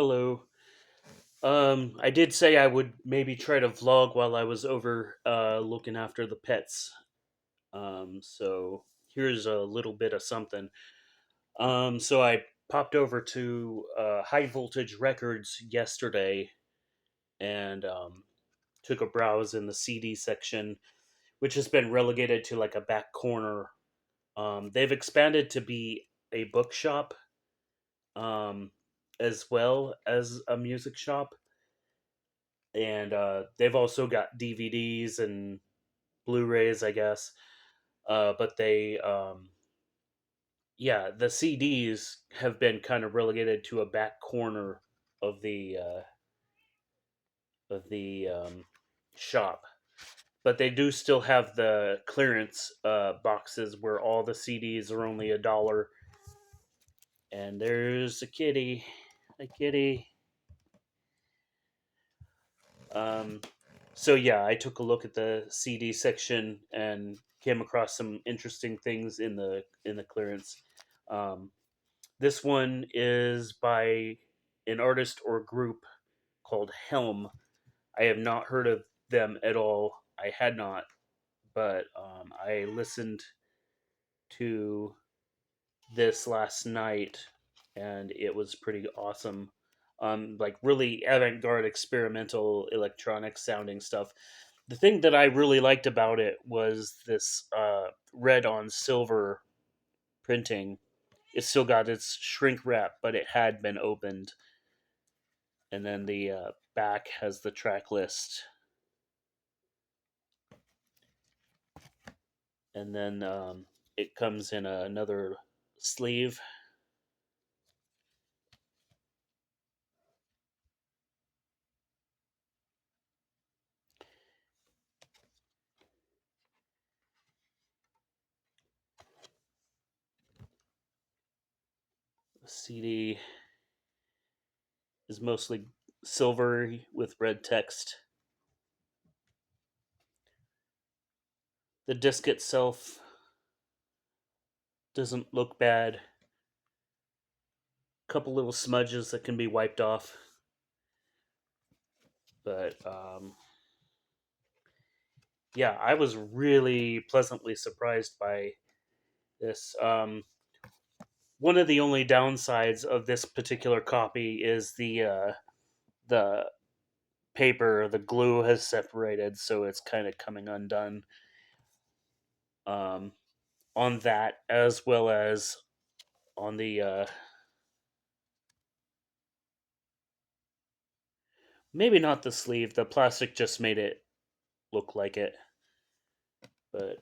Hello. I did say I would maybe try to vlog while I was over looking after the pets. So here's a little bit of something. So I popped over to High Voltage Records yesterday and took a browse in the CD section, which has been relegated to like a back corner. They've expanded to be a bookshop um, as well as a music shop, and they've also got DVDs and Blu-rays, I guess. But yeah, the CDs have been kind of relegated to a back corner of the shop. But they do still have the clearance boxes where all the CDs are only $1. And there's a kitty. Um, so yeah, I took a look at the CD section and came across some interesting things in the clearance. Um, this one is by an artist or group called Helm. I have not heard of them at all. I had not, but I listened to this last night, and it was pretty awesome. Like really avant-garde experimental electronic sounding stuff. The thing that I really liked about it was this red on silver printing. It still got its shrink wrap, but it had been opened. And then the back has the track list. And then it comes in another sleeve. The CD is mostly silver with red text. The disc itself doesn't look bad. A couple little smudges that can be wiped off, but yeah, I was really pleasantly surprised by this. One of the only downsides of this particular copy is the paper, the glue has separated, so it's kind of coming undone. Um, on that, as well as on the maybe not the sleeve. The plastic just made it look like it, but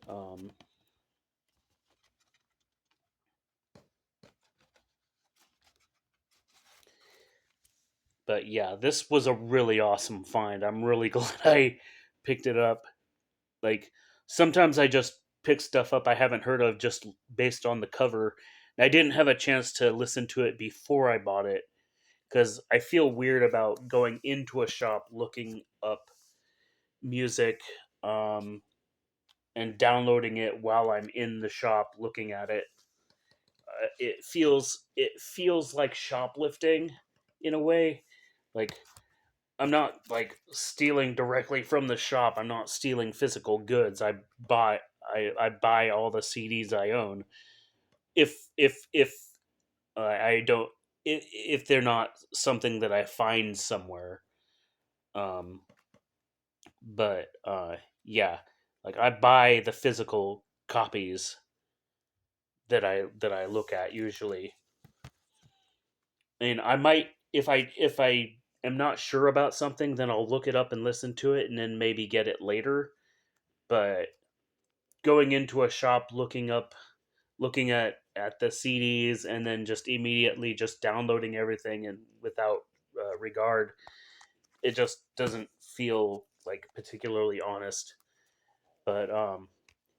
yeah, this was a really awesome find. I'm really glad I picked it up. Like sometimes I just pick stuff up I haven't heard of just based on the cover. And I didn't have a chance to listen to it before I bought it because I feel weird about going into a shop looking up music um, and downloading it while I'm in the shop looking at it. It feels like shoplifting in a way. Like I'm not like stealing directly from the shop. I'm not stealing physical goods. I buy all the CDs I own. If I don't if they're not something that I find somewhere. Um, but yeah, like I buy the physical copies that I look at usually. And I might if I am not sure about something, then I'll look it up and listen to it, and then maybe get it later. But going into a shop, looking at the CDs, and then just immediately just downloading everything and without regard, it just doesn't feel like particularly honest. But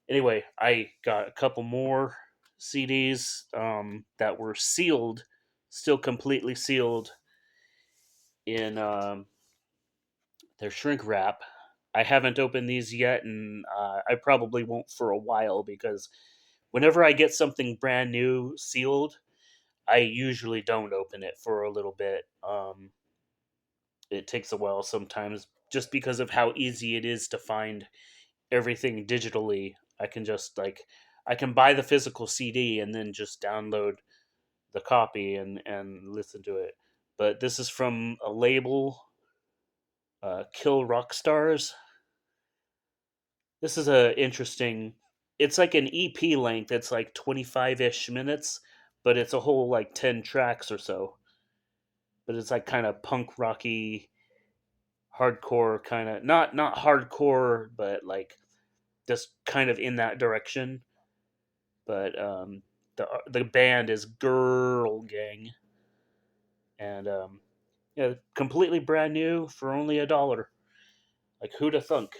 anyway, I got a couple more CDs that were sealed, still completely sealed in their shrink wrap. I haven't opened these yet, and I probably won't for a while because whenever I get something brand new sealed, I usually don't open it for a little bit. It takes a while sometimes, just because of how easy it is to find everything digitally. I can just like I can buy the physical CD and then just download the copy and listen to it. But this is from a label, Kill Rock Stars. This is a interesting. It's like an EP length. It's like 25-ish minutes, but it's a whole like 10 tracks or so. But it's like kind of punk rocky, hardcore kind of not hardcore, but like just kind of in that direction. But the band is Girl Gang, and yeah, completely brand new for only $1. Like who'da thunk?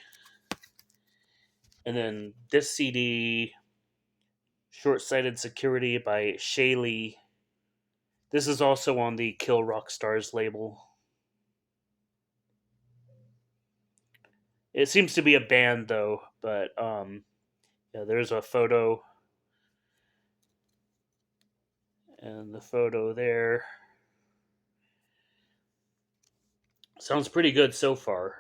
And then this CD, Short Sighted Security by Shaylee. This is also on the Kill Rock Stars label. It seems to be a band though, but yeah, there's a photo, and the photo there sounds pretty good so far.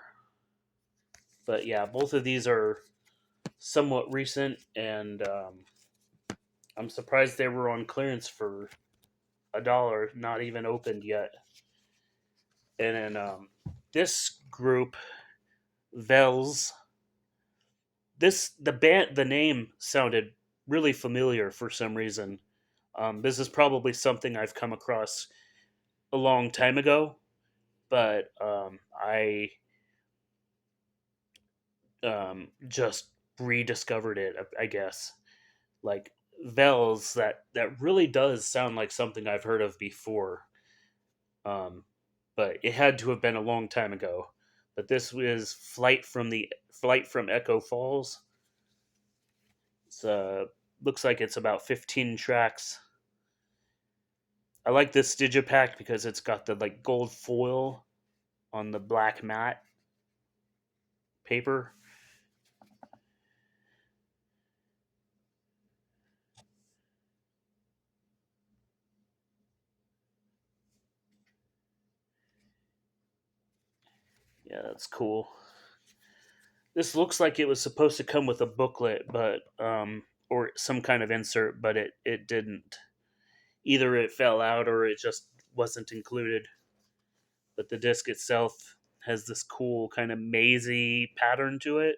But yeah, both of these are somewhat recent, and I'm surprised they were on clearance for $1, not even opened yet. And then this group, Vels, the name sounded really familiar for some reason. This is probably something I've come across a long time ago, but I just rediscovered it, I guess. Like Vels, that really does sound like something I've heard of before. Um, but it had to have been a long time ago. But this was Flight from Echo Falls. It's looks like it's about 15 tracks. I like this digipack because it's got the like gold foil on the black matte paper. Yeah, that's cool. This looks like it was supposed to come with a booklet, but or some kind of insert, but it didn't. Either it fell out or it just wasn't included. But the disc itself has this cool kind of mazy pattern to it.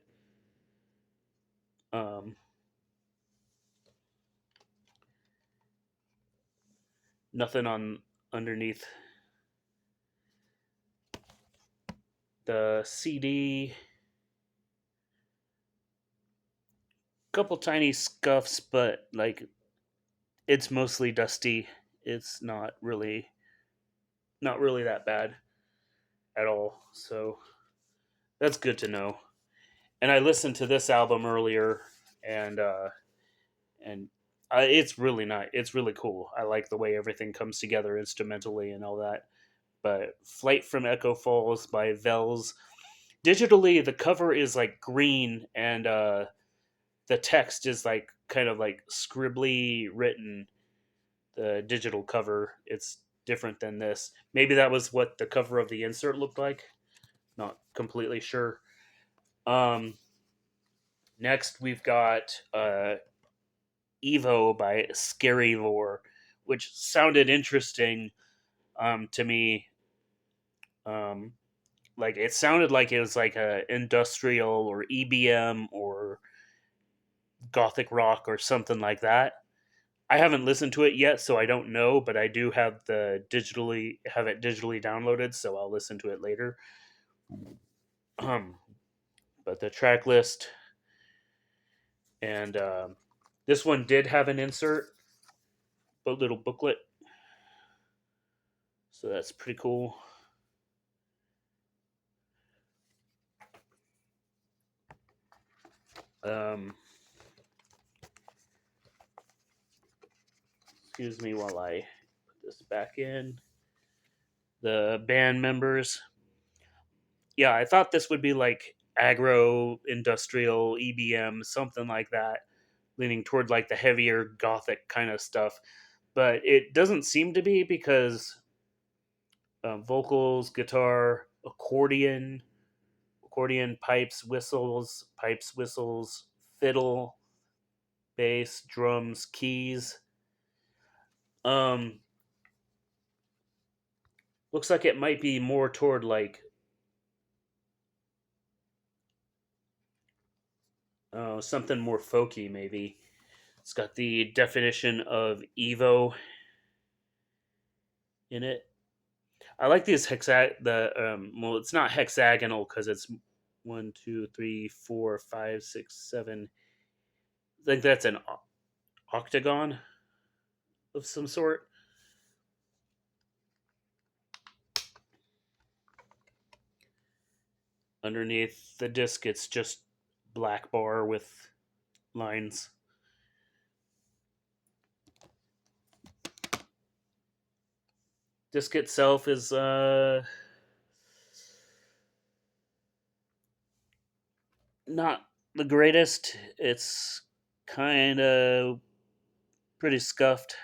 Um, Nothing on underneath the CD. Couple tiny scuffs, but like it's mostly dusty. It's not really that bad at all. So that's good to know. And I listened to this album earlier, and and it's really nice. It's really cool. I like the way everything comes together instrumentally and all that. But Flight from Echo Falls by Vels. Digitally, the cover is like green, and the text is like kind of like scribbly written. The digital cover, it's different than this. Maybe that was what the cover of the insert looked like. Not completely sure. Um, Next, we've got Evo by Scary Lore, which sounded interesting to me. Um, like it sounded like it was like a industrial or EBM or gothic rock or something like that. I haven't listened to it yet, so I don't know, but I do have it digitally downloaded, so I'll listen to it later. Um, but the track list, and this one did have an insert, a little booklet, so that's pretty cool. Um, Excuse me while I put this back in. The band members. Yeah, I thought this would be like agro industrial EBM, something like that, leaning toward like the heavier gothic kind of stuff. but it doesn't seem to be because vocals, guitar, accordion, pipes, whistles, fiddle, bass, drums, keys. Um, looks like it might be more toward like something more folky, maybe. It's got the definition of Evo in it. I like these well, it's not hexagonal because it's one, two, three, four, five, six, seven. I think that's an octagon of some sort. Underneath the disc, it's just black bar with lines. Disc itself is not the greatest. It's kind of pretty scuffed.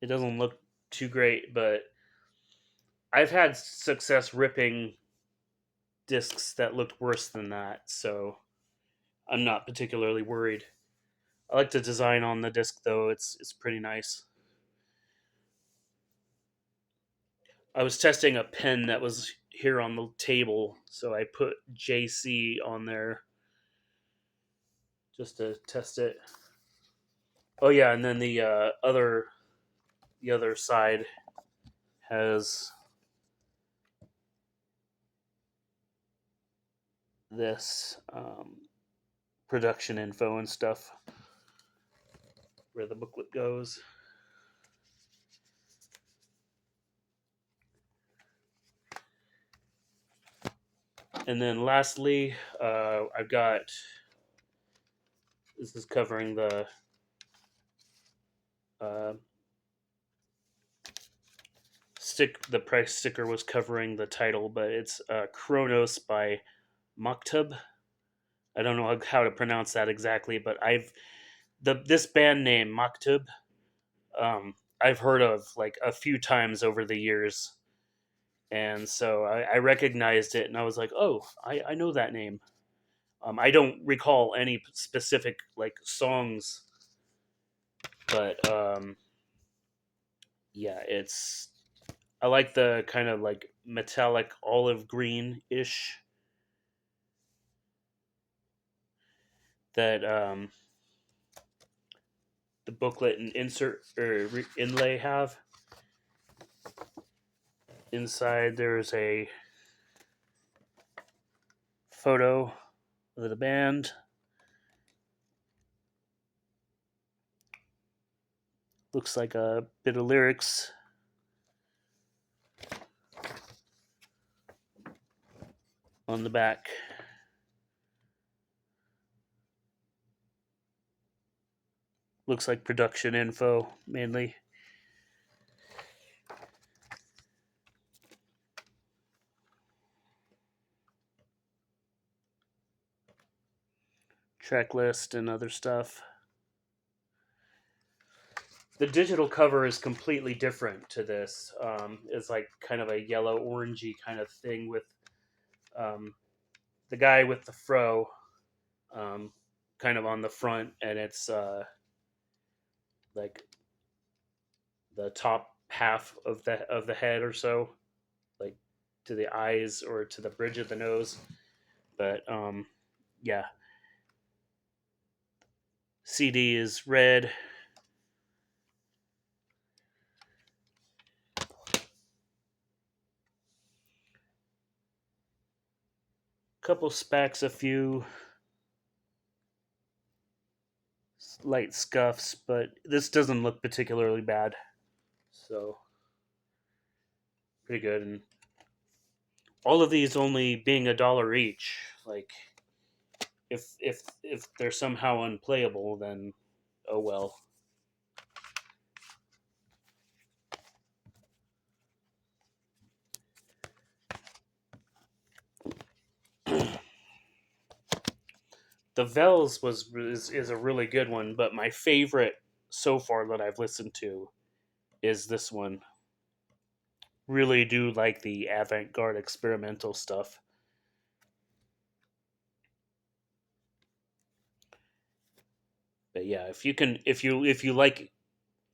It doesn't look too great, but I've had success ripping discs that looked worse than that, so I'm not particularly worried. I like the design on the disc though; it's pretty nice. I was testing a pen that was here on the table, so I put JC on there just to test it. Oh yeah, and then the other side has this production info and stuff where the booklet goes. And then lastly, I've got this is covering uh, the price sticker was covering the title, but it's Kronos by Maktub. I don't know how to pronounce that exactly, but this band name Maktub. I've heard of like a few times over the years, and so I recognized it, and I was like, "Oh, I know that name." I don't recall any specific like songs, but yeah, it's I like the kind of like metallic olive green ish that the booklet and insert or inlay have. Inside there's a photo of the band. Looks like a bit of lyrics. On the back. Looks like production info mainly. Track list and other stuff. The digital cover is completely different to this. It's like kind of a yellow orangey kind of thing with um, the guy with the fro um, kind of on the front, and it's like the top half of the head or so, like to the eyes or to the bridge of the nose. But yeah, CD is red. Couple specs, a few light scuffs, but this doesn't look particularly bad. So pretty good, and all of these only being $1 each. Like if they're somehow unplayable, then oh well. The Vels is a really good one, but my favorite so far that I've listened to is this one. Really do like the avant-garde experimental stuff. But yeah, if you like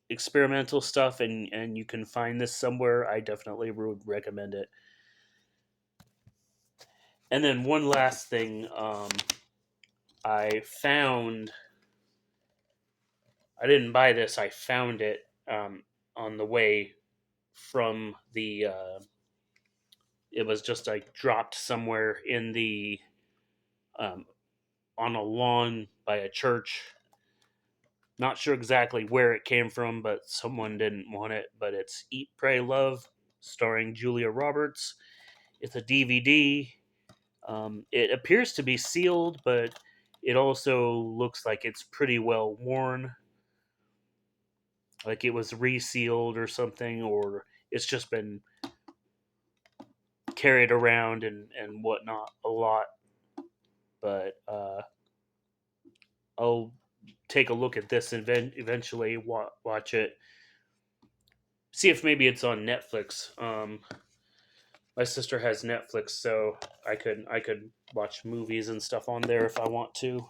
experimental stuff and you can find this somewhere, I definitely would recommend it. And then one last thing, I found I didn't buy this. I found it on the way from the. It was just like dropped somewhere in the um, on a lawn by a church. Not sure exactly where it came from, but someone didn't want it. But it's Eat, Pray, Love, starring Julia Roberts. It's a DVD. It appears to be sealed, but it also looks like it's pretty well worn. Like it was resealed or something, or it's just been carried around and whatnot a lot. But I'll take a look at this and eventually watch it. See if maybe it's on Netflix. My sister has Netflix, so I could watch movies and stuff on there if I want to.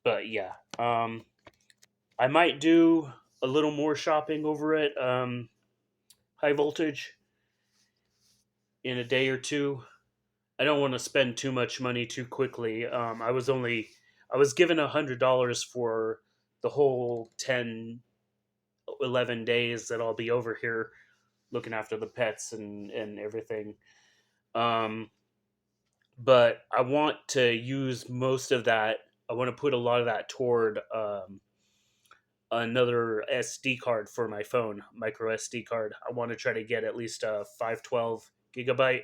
But yeah, I might do a little more shopping over at High Voltage in a day or two. I don't want to spend too much money too quickly. I was given $100 for the whole 10, 11 days that I'll be over here looking after the pets and everything. Um, but I want to use most of that. I want to put a lot of that toward another SD card for my phone, micro SD card. I want to try to get at least a 512 gigabyte,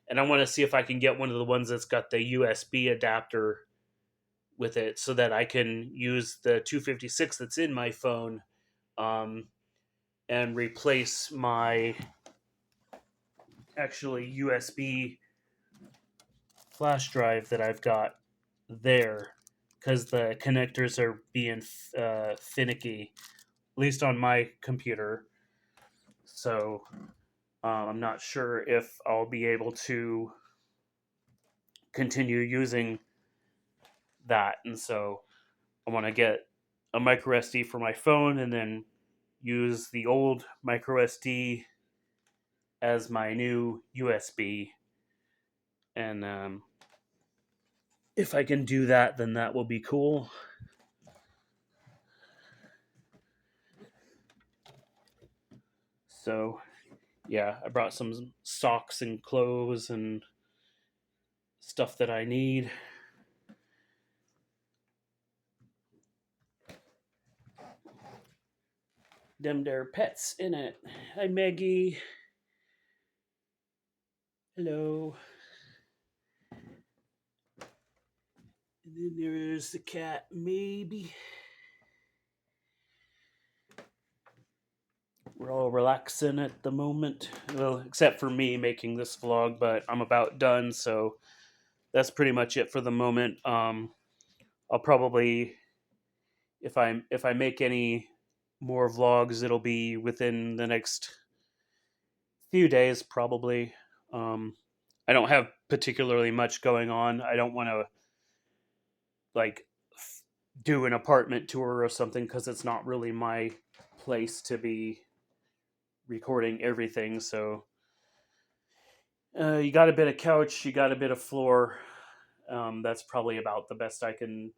and I want to see if I can get one of the ones that's got the USB adapter with it, so that I can use the 256 that's in my phone, um, and replace my actually USB flash drive that I've got there, because the connectors are being finicky, at least on my computer. So I'm not sure if I'll be able to continue using that, and so I want to get a micro SD for my phone, and then use the old micro SD as my new USB. And if I can do that, then that will be cool. So yeah, I brought some socks and clothes and stuff that I need. Them there pets in it. Hi Maggie. Hello. And then there's the cat, maybe. We're all relaxing at the moment. Well, except for me making this vlog, but I'm about done, so that's pretty much it for the moment. I'll probably, if I make any more vlogs, it'll be within the next few days, probably. Um, I don't have particularly much going on. I don't want to like do an apartment tour or something, because it's not really my place to be recording everything. So you got a bit of couch, you got a bit of floor. That's probably about the best I can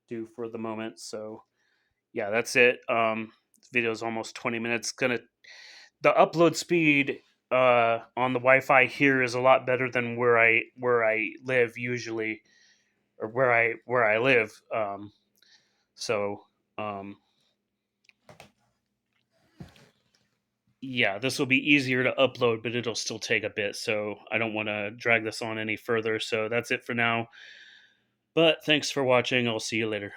do for the moment. So yeah, that's it. This video is almost 20 minutes. Gonna The upload speed on the Wi-Fi here is a lot better than where I live usually, or where I live. So um, yeah, this will be easier to upload, but it'll still take a bit. So I don't want to drag this on any further. So that's it for now. But thanks for watching. I'll see you later.